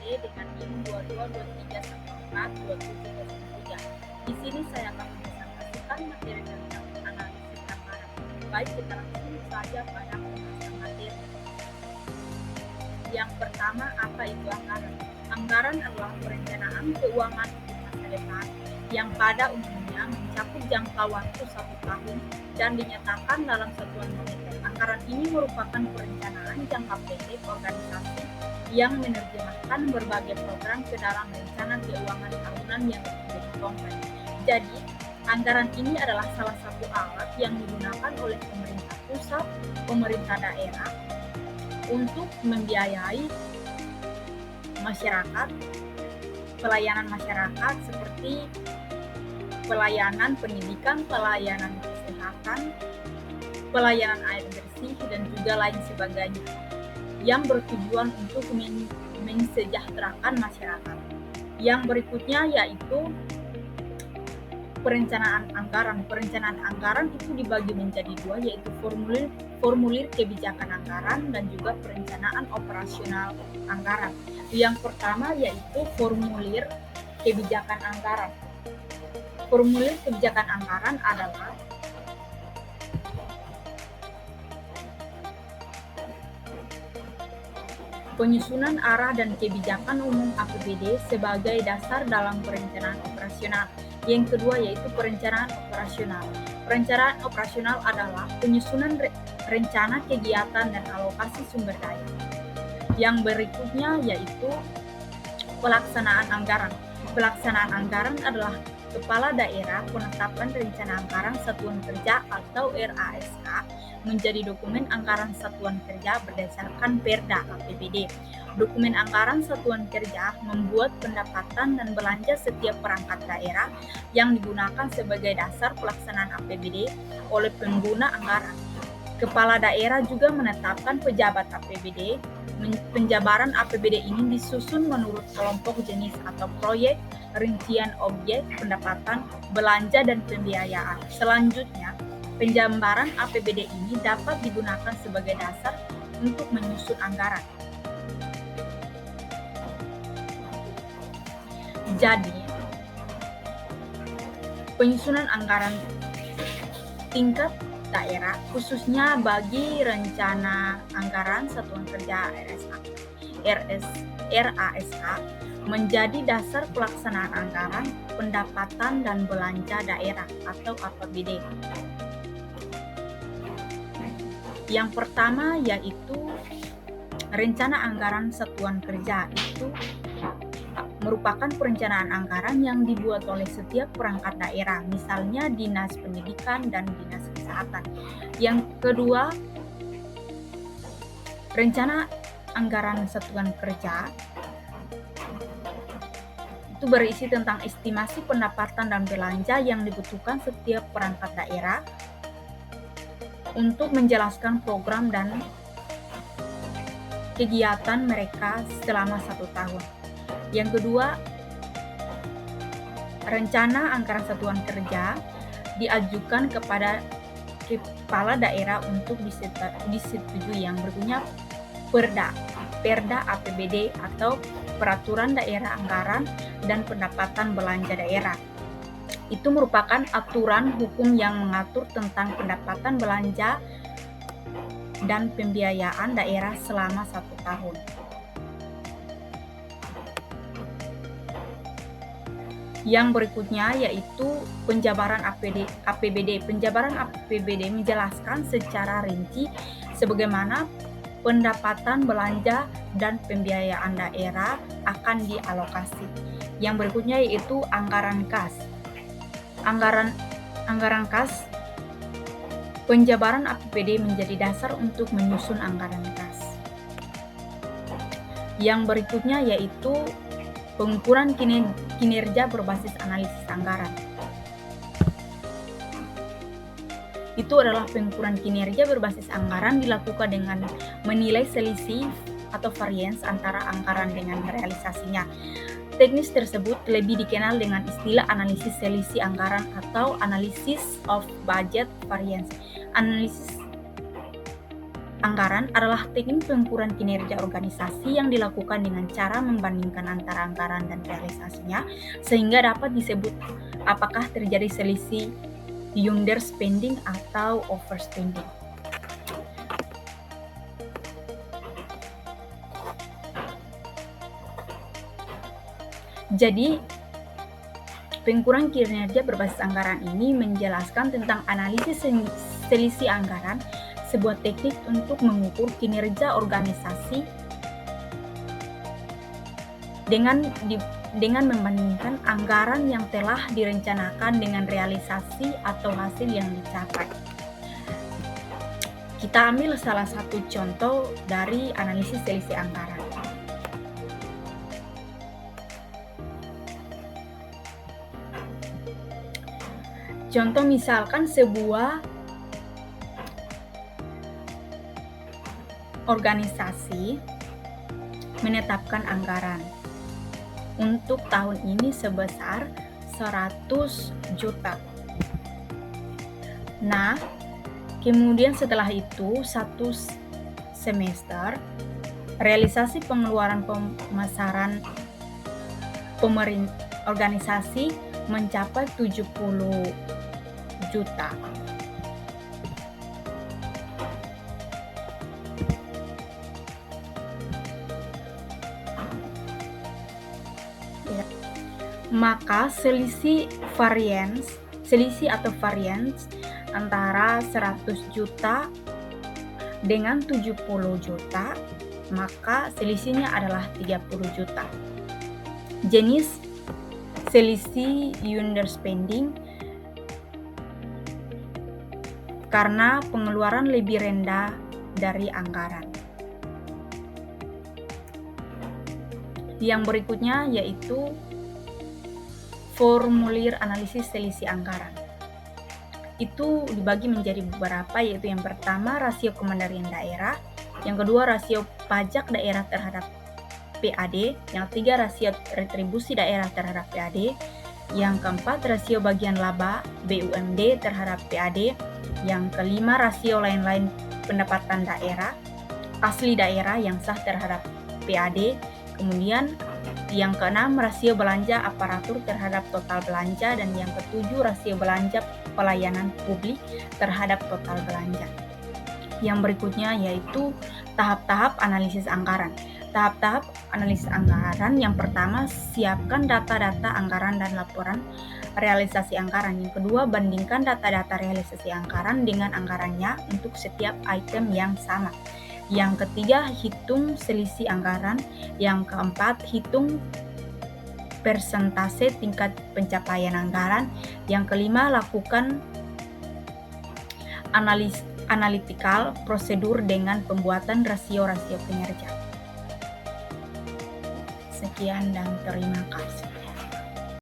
APBD dengan NIM 2223142703. Di sini saya akan mempresentasikan materi tentang analisis anggaran. Baik, kita langsung saja pada pembahasan materi. Yang pertama, apa itu anggaran? Anggaran adalah perencanaan keuangan untuk masa depan yang pada umumnya mencakup jangka waktu 1 tahun dan dinyatakan dalam satuan moneter. Anggaran ini merupakan perencanaan jangka pendek organisasi yang menerjemahkan berbagai program ke dalam rencana keuangan tahunan yang menjadi konkret. Jadi, anggaran ini adalah salah satu alat yang digunakan oleh pemerintah pusat, pemerintah daerah, untuk membiayai masyarakat, pelayanan masyarakat seperti pelayanan pendidikan, pelayanan kesehatan, pelayanan air bersih, dan juga lain sebagainya, yang bertujuan untuk mensejahterakan masyarakat. Yang berikutnya yaitu perencanaan anggaran. Perencanaan anggaran itu dibagi menjadi dua, yaitu formulir kebijakan anggaran dan juga perencanaan operasional anggaran. Yang pertama yaitu formulir kebijakan anggaran. Formulir kebijakan anggaran adalah penyusunan arah dan kebijakan umum APBD sebagai dasar dalam perencanaan operasional. Yang kedua yaitu perencanaan operasional. Perencanaan operasional adalah penyusunan rencana kegiatan dan alokasi sumber daya. Yang berikutnya yaitu pelaksanaan anggaran. Pelaksanaan anggaran adalah Kepala Daerah penetapan rencana anggaran satuan kerja atau RASK menjadi dokumen anggaran satuan kerja berdasarkan Perda APBD. Dokumen anggaran satuan kerja membuat pendapatan dan belanja setiap perangkat daerah yang digunakan sebagai dasar pelaksanaan APBD oleh pengguna anggaran. Kepala daerah juga menetapkan pejabat APBD. Penjabaran APBD ini disusun menurut kelompok jenis atau proyek, rincian objek, pendapatan, belanja, dan pembiayaan. Selanjutnya, penjabaran APBD ini dapat digunakan sebagai dasar untuk menyusun anggaran. Jadi, penyusunan anggaran tingkat daerah, khususnya bagi rencana anggaran satuan kerja RASK, menjadi dasar pelaksanaan anggaran pendapatan dan belanja daerah atau APBD. Yang pertama yaitu rencana anggaran satuan kerja. Itu merupakan perencanaan anggaran yang dibuat oleh setiap perangkat daerah, misalnya Dinas Pendidikan dan Dinas Kesehatan. Yang kedua, rencana anggaran satuan kerja itu berisi tentang estimasi pendapatan dan belanja yang dibutuhkan setiap perangkat daerah untuk menjelaskan program dan kegiatan mereka selama 1 tahun. Yang kedua, rencana anggaran satuan kerja diajukan kepada kepala daerah untuk disetujui, yang berikutnya Perda APBD atau Peraturan Daerah Anggaran dan Pendapatan Belanja Daerah. Itu merupakan aturan hukum yang mengatur tentang pendapatan belanja dan pembiayaan daerah selama 1 tahun. Yang berikutnya yaitu penjabaran APBD. Penjabaran APBD menjelaskan secara rinci sebagaimana pendapatan belanja dan pembiayaan daerah akan dialokasi. Yang berikutnya yaitu anggaran kas. Anggaran kas, penjabaran APBD menjadi dasar untuk menyusun anggaran kas. Yang berikutnya yaitu pengukuran kinerja berbasis analisis anggaran. Itu adalah pengukuran kinerja berbasis anggaran dilakukan dengan menilai selisih atau variance antara anggaran dengan realisasinya. Teknis tersebut lebih dikenal dengan istilah analisis selisih anggaran atau analysis of budget variance. anggaran adalah teknik pengukuran kinerja organisasi yang dilakukan dengan cara membandingkan antara anggaran dan realisasinya sehingga dapat disebut apakah terjadi selisih underspending atau overspending. Jadi, pengukuran kinerja berbasis anggaran ini menjelaskan tentang analisis selisih anggaran, sebuah teknik untuk mengukur kinerja organisasi dengan membandingkan anggaran yang telah direncanakan dengan realisasi atau hasil yang dicapai. Kita ambil salah satu contoh dari analisis selisih anggaran. Contoh misalkan sebuah organisasi menetapkan anggaran untuk tahun ini sebesar 100 juta. Nah, kemudian setelah itu satu semester realisasi pengeluaran pemasaran organisasi mencapai 70 juta. Maka selisih atau variance antara 100 juta dengan 70 juta, maka selisihnya adalah 30 juta. Jenis selisih underspending karena pengeluaran lebih rendah dari anggaran. Yang berikutnya yaitu formulir analisis selisih anggaran. Itu dibagi menjadi beberapa, yaitu yang pertama rasio kemandirian daerah, yang kedua rasio pajak daerah terhadap PAD, yang ketiga rasio retribusi daerah terhadap PAD, yang keempat rasio bagian laba BUMD terhadap PAD, yang kelima rasio lain-lain pendapatan daerah asli daerah yang sah terhadap PAD, kemudian yang keenam rasio belanja aparatur terhadap total belanja, dan yang ketujuh rasio belanja pelayanan publik terhadap total belanja. Yang berikutnya yaitu tahap-tahap analisis anggaran. Tahap-tahap analisis anggaran yang pertama, siapkan data-data anggaran dan laporan realisasi anggaran. Yang kedua, bandingkan data-data realisasi anggaran dengan anggarannya untuk setiap item yang sama. Yang ketiga, hitung selisih anggaran. Yang keempat, hitung persentase tingkat pencapaian anggaran. Yang kelima, lakukan analytical prosedur dengan pembuatan rasio-rasio kinerja. Sekian dan terima kasih.